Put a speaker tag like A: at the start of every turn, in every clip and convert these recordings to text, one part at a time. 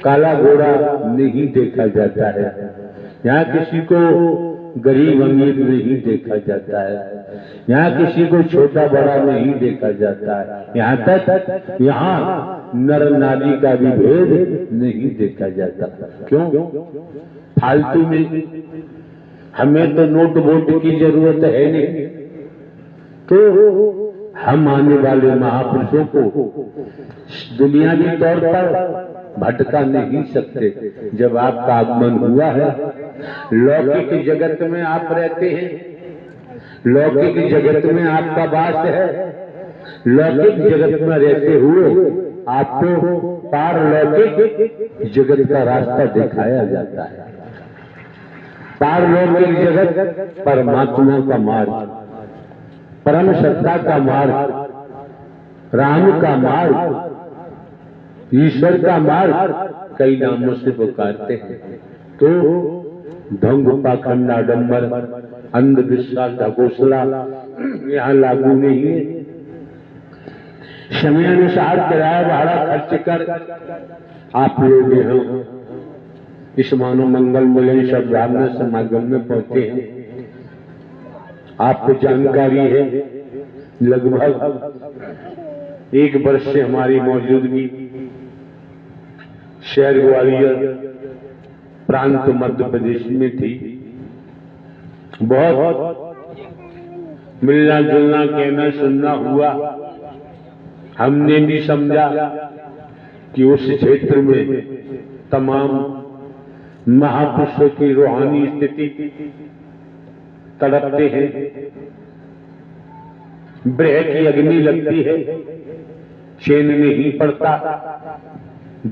A: काला घोड़ा नहीं देखा जाता है, यहाँ किसी को गरीब अमीर नहीं देखा जाता है, यहाँ किसी को छोटा बड़ा नहीं देखा जाता है, यहाँ तक यहाँ नर नारी का भी भेद नहीं देखा जाता। क्यों? फालतू में हमें तो नोट वोट की जरूरत है नहीं, तो हम आने वाले महापुरुषों को दुनियावी तौर पर भटका नहीं सकते। जब आपका आगमन हुआ है, लौकिक जगत में आप रहते हैं, लौकिक जगत में आपका वास है, लौकिक जगत में रहते हुए आपको पारलौकिक जगत का रास्ता दिखाया जाता है। पारलौकिक जगत परमात्मा का मार्ग, परम सत्ता का मार्ग, राम का मार्ग, ईश्वर का मार्ग कई नामों से पुकारते हैं। तो ढोंग पाखंड आडंबर अंधविश्वास ढकोसला यहाँ लागू नहीं है। समय अनुसार किराया भाड़ा खर्च कर आप लोग यहाँ इस मानव मंगल मिलन सद्भावना समागम में पहुंचे हैं। आपको जानकारी है, लगभग 1 वर्ष से हमारी मौजूदगी शहर ग्वालियर प्रांत मध्य प्रदेश में थी। बहुत मिलना जुलना कहना सुनना हुआ। हमने भी समझा कि उस क्षेत्र में तमाम महापुरुषों की रूहानी स्थिति तड़पते हैं, ब्रह की अग्नि लगती है, चैन नहीं पड़ता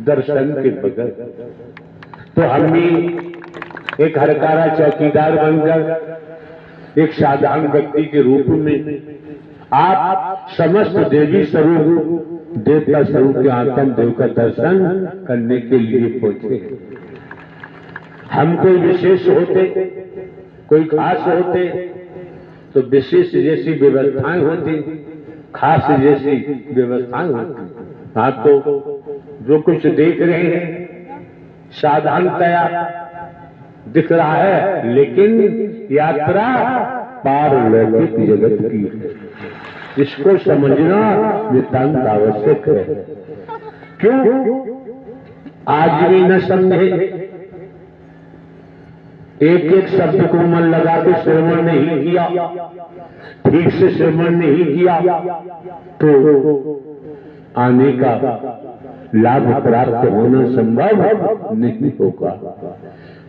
A: दर्शन के बगैर। तो हम भी एक हरकारा चौकीदार बनकर एक साधारण व्यक्ति के रूप में आप समस्त देवी स्वरूप देवता स्वरूप के आत्म देव का दर्शन करने के लिए पहुंचे। हम कोई विशेष होते, कोई खास होते तो विशेष जैसी व्यवस्थाएं होती, खास जैसी व्यवस्थाएं होती। हाँ, तो जो कुछ देख रहे हैं साधारणतया दिख रहा है, लेकिन यात्रा पारलौकिक जगत की है। इसको समझना नितांत आवश्यक है। क्यों? आज भी न समझे, एक एक शब्द को मन लगा के श्रवण नहीं किया, ठीक से श्रवण नहीं किया, तो आने का लाभ प्राप्त होना संभव नहीं होगा।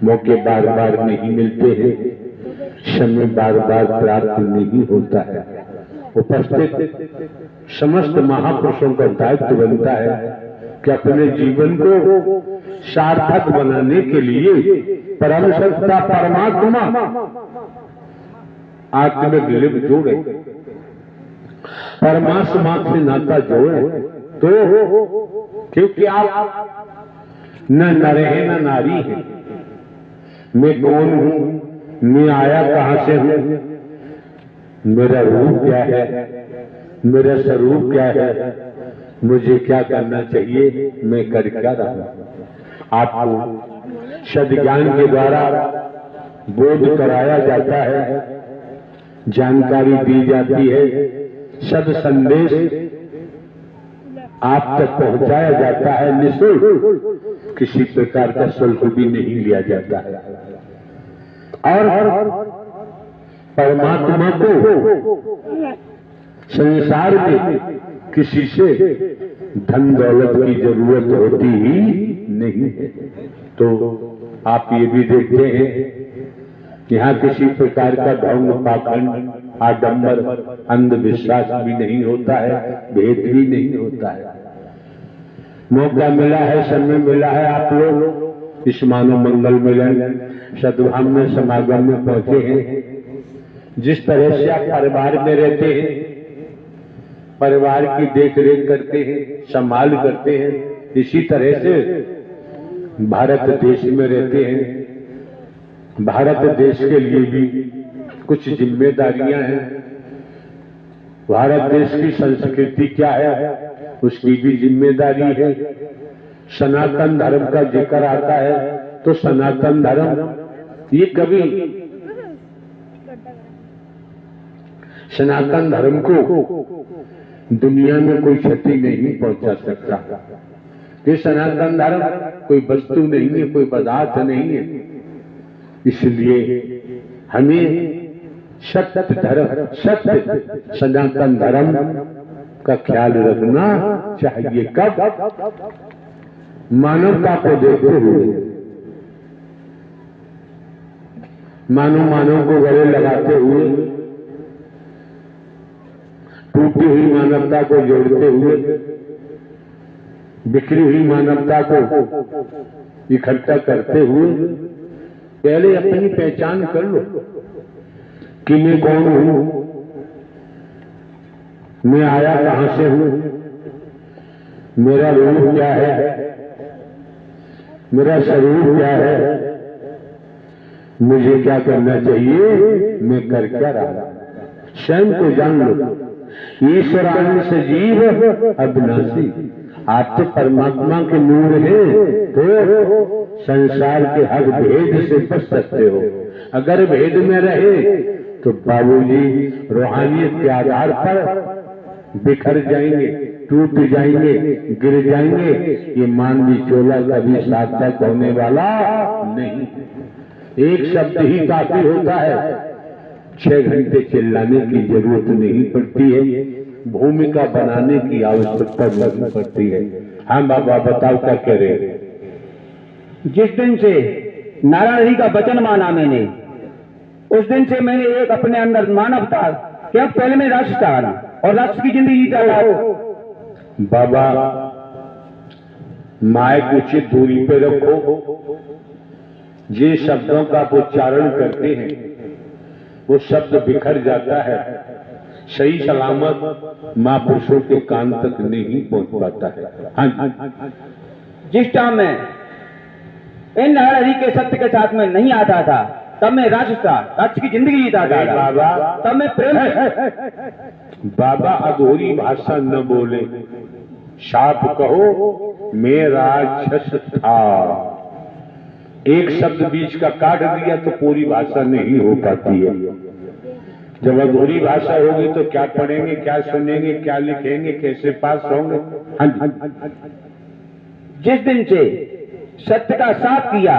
A: मौके बार बार नहीं मिलते हैं, समय बार बार प्राप्त नहीं होता है। उपस्थित समस्त महापुरुषों का दायित्व बनता है कि अपने जीवन को सार्थक बनाने के लिए परम सत्ता परमात्मा आत्मिक लिप जोड़े, परमात्मा से नाता जोड़े। तो क्योंकि आप न नर है न नारी है। मैं कौन हूं, मैं आया कहां से हूं, मेरा रूप क्या है, मेरा स्वरूप क्या है, मुझे क्या करना चाहिए, मैं कर क्या रहा हूं। आपको सद्ज्ञान के द्वारा बोध कराया जाता है, जानकारी दी जाती है, सद संदेश आप तक पहुंचाया जाता है निःशुल्क, किसी प्रकार का शुल्क भी नहीं लिया जाता है। और परमात्मा को संसार में किसी से धन दौलत की जरूरत होती ही नहीं है। तो आप ये भी देखते हैं यहाँ किसी प्रकार का ढोंग पाखंड आडंबर अंधविश्वास भी नहीं होता है, भेद भी नहीं होता है। मौका मिला है, समय मिला है, आप लोग इस मानव मंगल मिलन सद्भावना समागम में पहुंचे हैं। जिस तरह से आप परिवार में रहते हैं, परिवार की देख रेख करते हैं, संभाल करते हैं, इसी तरह से भारत देश में रहते हैं। भारत देश के लिए भी कुछ जिम्मेदारियां हैं। भारत देश की संस्कृति क्या है, उसकी भी जिम्मेदारी है। सनातन धर्म का जिक्र आता है तो सनातन धर्म ये कभी सनातन धर्म को दुनिया में कोई क्षति नहीं पहुंचा सकता। ये सनातन धर्म कोई वस्तु नहीं है, कोई पदार्थ नहीं है। इसलिए हमें सत्य धर्म, सत्य सनातन धर्म का ख्याल रखना चाहिए। कब? मानवता को देखते हुए, मानव को गले लगाते हुए, टूटी हुई मानवता को जोड़ते हुए, बिखरी हुई मानवता को इकट्ठा करते हुए पहले अपनी पहचान कर लो कि मैं कौन हूं, मैं आया कहां से हूं, मेरा रूप क्या है, मेरा स्वरूप क्या है, मुझे क्या करना चाहिए, मैं कर क्या रहा। स्वयं को जान लो। ईश्वरान से जीव अविनाशी, आप तो परमात्मा के नूर हैं तो संसार के हर भेद से बच सकते हो। अगर भेद में रहे तो बाबूजी रूहानियत के आधार पर बिखर जाएंगे, टूट जाएंगे, गिर जाएंगे। ये मानवी चोला कभी सार्थक होने वाला नहीं। एक शब्द ही काफी होता है, 6 घंटे चिल्लाने की जरूरत नहीं पड़ती है, भूमिका बनाने की आवश्यकता नहीं पड़ती है। हाँ बाबा बताओ क्या कह रहे हैं?
B: जिस दिन से नारायण जी का वचन माना मैंने, उस दिन से मैंने एक अपने अंदर मानवता, क्या पहले मैं राष्ट्र था और राष्ट्र की जिंदगी जीता रहा।
A: बाबा माइक उचित दूरी पे रखो। जिन शब्दों का आप उच्चारण करते हैं वो शब्द बिखर जाता है, सही सलामत महापुरुषों के कान तक नहीं पहुंच पाता है। हाँ,
B: जिस टाइम में इन नारायण जी के सत्य के साथ में नहीं आता था तब मैं राष्ट्र था, राष्ट्र की जिंदगी जीता था
A: बाबा।
B: तब मैं प्रेम
A: बाबा अधूरी भाषा न बोले, साफ कहो मैं राक्षस था। एक शब्द बीच का काट दिया तो पूरी भाषा नहीं हो पाती है। जब अधूरी भाषा होगी तो क्या पढ़ेंगे, क्या सुनेंगे, क्या लिखेंगे, कैसे पास होंगे। हाँ,
B: जिस दिन से सत्य का साथ किया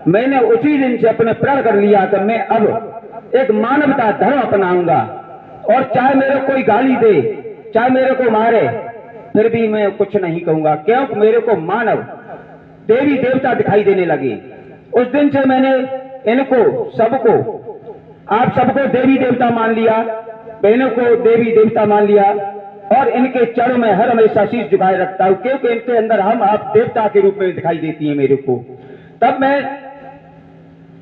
B: मैंने उसी दिन से अपने प्रण कर लिया कि मैं अब एक मानवता धर्म अपनाऊंगा और चाहे मेरे कोई गाली दे, चाहे मेरे को मारे, फिर भी मैं कुछ नहीं कहूंगा, क्योंकि मेरे को मानव देवी देवता दिखाई देने लगे। उस दिन से मैंने इनको सबको, आप सबको देवी देवता मान लिया, बहनों को देवी देवता मान लिया और इनके चरणों में हर हमेशा शीश झुकाए रखता हूं, क्योंकि इनके अंदर हम आप देवता के रूप में दिखाई देती है मेरे को। तब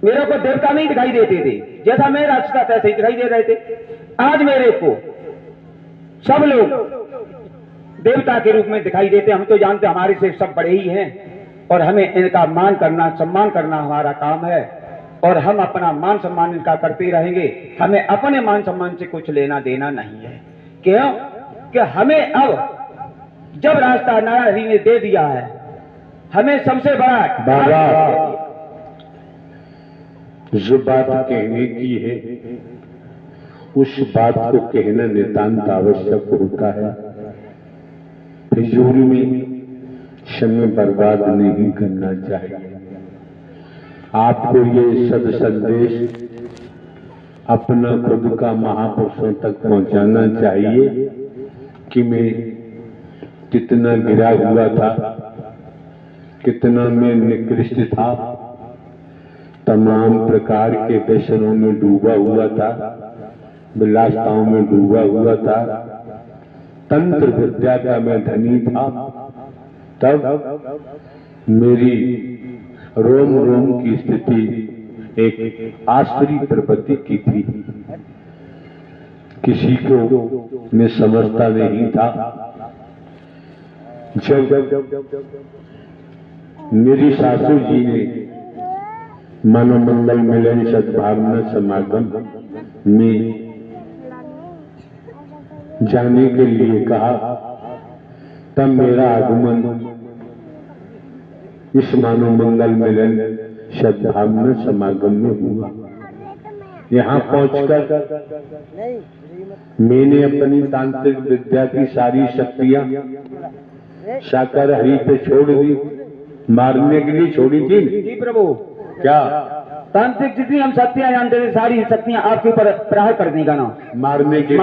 B: मेरे को देवता नहीं दिखाई देते थे, जैसा मैं रास्ता तैसे ही दिखाई दे रहे थे। आज मेरे को सब लोग देवता के रूप में दिखाई देते। हम तो जानते हमारे से सब बड़े ही हैं और हमें इनका मान करना, सम्मान करना हमारा काम है और हम अपना मान सम्मान इनका करते रहेंगे। हमें अपने मान सम्मान से कुछ लेना देना नहीं है। क्यों कि हमें अब जब रास्ता नारायण जी ने दे दिया है, हमें सबसे बड़ा
A: बाबा जो बात कहने की है उस बात को कहना नितांत आवश्यक होता है। फिजूल में समय बर्बाद नहीं करना चाहिए। आपको ये सद संदेश अपना खुद का महापुरुषों तक पहुंचाना चाहिए कि मैं कितना गिरा हुआ था, कितना मैं निकृष्ट था, तमाम प्रकार के व्यसनों में डूबा हुआ था, विलासताओं में डूबा हुआ था, तंत्र विद्या का मैं धनी था। तब मेरी रोम रोम की स्थिति एक आश्चर्य प्रवृत्ति की थी। किसी को मैं समझता नहीं था। जब मेरी सासू जी ने मनोमंडल मिलन सद्भावना समागम में जाने के लिए कहा, तब मेरा आगमन इस मानव मंगल मिलन सद्भावना समागम में हुआ। यहाँ पहुंचकर मैंने अपनी तांत्रिक विद्या की सारी शक्तियां शाकर हरि पे छोड़ दी। मारने के लिए छोड़ी थी।
B: जी प्रभु।
A: क्या?
B: तांत्रिक जितनी हम शक्तियां जानते थे सारी शक्तियां आपके ऊपर प्रहार करने का ना
A: मारने के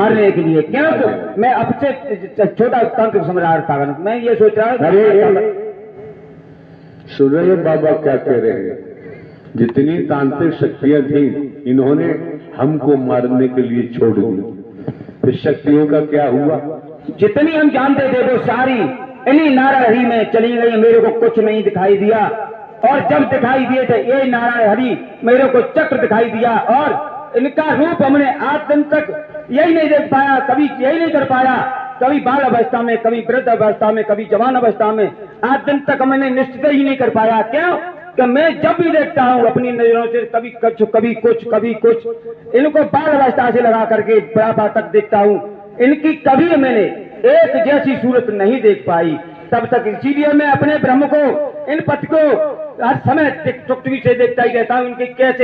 B: लिए। क्यों? तो मैं अब से छोटा तांत्रिक सम्राट था। मैं ये सोच रहा हूँ।
A: अरे सुन रहे बाबा क्या कह रहे हैं? जितनी तांत्रिक शक्तियां थी इन्होंने हमको मारने के लिए छोड़ दी। फिर शक्तियों का क्या हुआ?
B: जितनी हम जानते थे वो सारी इन्हीं नारायण हरि में चली गई। मेरे को कुछ नहीं दिखाई दिया। और जब दिखाई दिए थे ये नारायण हरि, मेरे को चक्र दिखाई दिया। और इनका रूप हमने आज दिन तक यही नहीं देख पाया, कभी यही नहीं कर पाया। कभी बाल अवस्था में, कभी वृद्ध अवस्था में, कभी जवान अवस्था में, आज दिन तक मैंने निश्चित ही नहीं कर पाया। क्यों? कि मैं जब भी देखता हूँ अपनी नजरों से कभी कुछ कभी कुछ इनको बाल अवस्था से लगा करके बुढ़ापा तक देखता हूँ। इनकी कभी मैंने एक जैसी सूरत नहीं देख पाई तब तक। इसीलिए मैं अपने ब्रह्म को, इन पथ को हर समय चुकचुकी से देखता ही रहता हूँ। इनके कैसे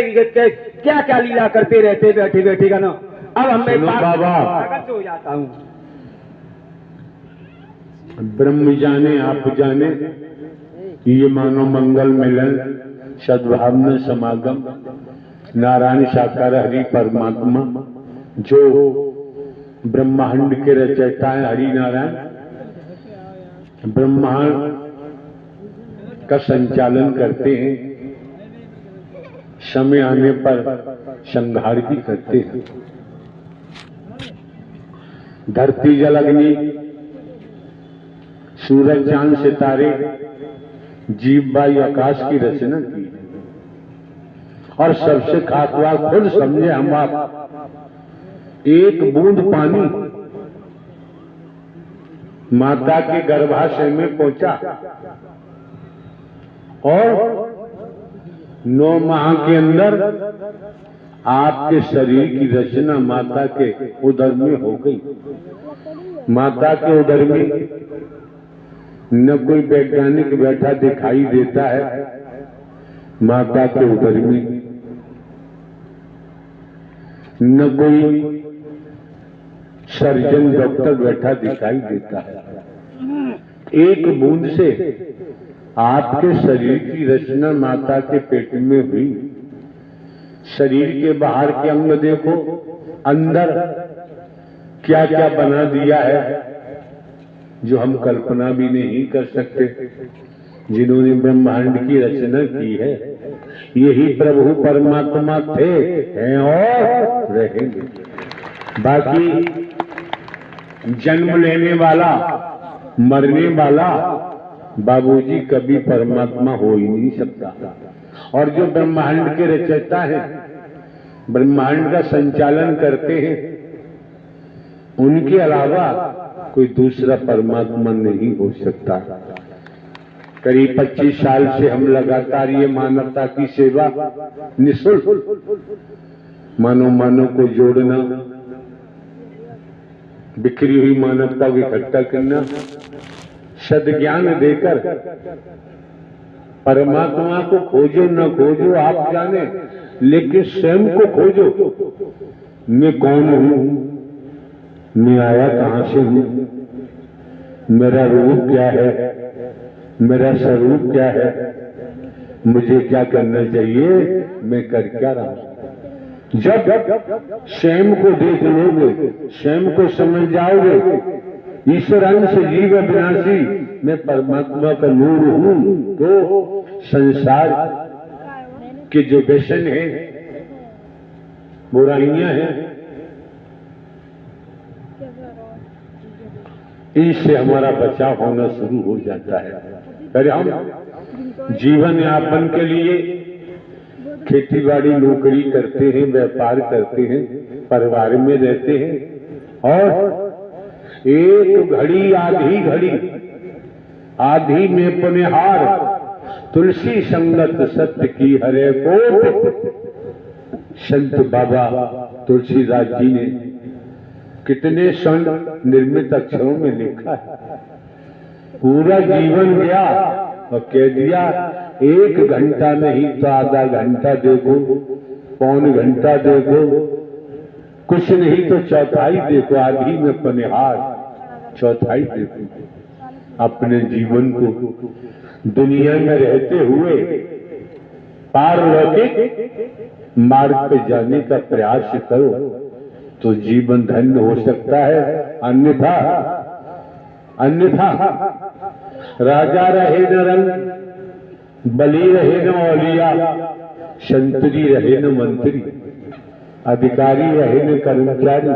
B: क्या क्या लीला करते रहते बैठे बैठे का ना। अब हमें पागल हो जाता हूँ।
A: ब्रह्म जाने आप जाने, ये मानो मंगल मिलन सद्भावना समागम नारायण साकार हरि परमात्मा जो ब्रह्मांड के रचयिता है हरि नारायण, ब्रह्मांड का संचालन करते हैं। समय आने पर संहार भी करते हैं। धरती जल अग्नि सूरज चांद सितारे जीव वायु आकाश की रचना की और सबसे खास बात खुद समझे हम आप। एक बूंद पानी माता के गर्भाशय में पहुंचा और 9 माह के अंदर आपके शरीर की रचना माता के उदर में हो गई। माता के उदर में न कोई वैज्ञानिक बैठा दिखाई देता है। माता के उदर में न कोई सर्जन डॉक्टर बैठा दिखाई देता है। एक बूंद से आपके शरीर की रचना माता के पेट में हुई। शरीर के बाहर के अंग देखो, अंदर क्या क्या बना दिया है जो हम कल्पना भी नहीं कर सकते। जिन्होंने ब्रह्मांड की रचना की है यही प्रभु परमात्मा थे, हैं और रहेंगे। बाकी जन्म लेने वाला मरने वाला बाबूजी कभी परमात्मा हो ही नहीं सकता। और जो ब्रह्मांड के रचयिता है, ब्रह्मांड का संचालन करते हैं, उनके अलावा कोई दूसरा परमात्मा नहीं हो सकता। करीब 25 साल से हम लगातार ये मानवता की सेवा निःशुल्क मानव को जोड़ना, बिखरी हुई मानवता को इकट्ठा करना, सद्ज्ञान देकर परमात्मा को खोजो न खोजो आप जाने, लेकिन स्वयं को खोजो। मैं कौन हूं, मैं आया कहां से हूं, मेरा रूप क्या है, मेरा स्वरूप क्या है, मुझे क्या करना चाहिए, मैं कर क्या रहा हूं। जब स्वयं को देख लोगे, स्वयं को समझ जाओगे, ईश्वर अंश जीव अविनाशी मैं परमात्मा का नूर हूं, तो संसार के जो व्यसन है, बुराइयां हैं, इनसे हमारा बचाव होना शुरू हो जाता है। अरे हम जीवन यापन के लिए खेती बाड़ी नौकरी करते हैं, व्यापार करते हैं, परिवार में रहते हैं और एक घड़ी आधी में पुनिहार तुलसी संगत सत्य की हरे कोट। संत बाबा तुलसीदास जी ने कितने स्वर्ण निर्मित अक्षरों में लिखा है। पूरा जीवन गया और कह दिया 1 घंटा नहीं तो आधा घंटा देखो, पौन घंटा देखो, कुछ नहीं तो चौथाई देखो, आधी में पनिहार, चौथाई देखो। अपने जीवन को दुनिया में रहते हुए पारलौकिक मार्ग पे जाने का प्रयास करो तो जीवन धन्य हो सकता है। अन्यथा राजा रहे न रंग, बली रहे न औलिया, संतरी रहे न मंत्री, अधिकारी रहे न कर्मचारी,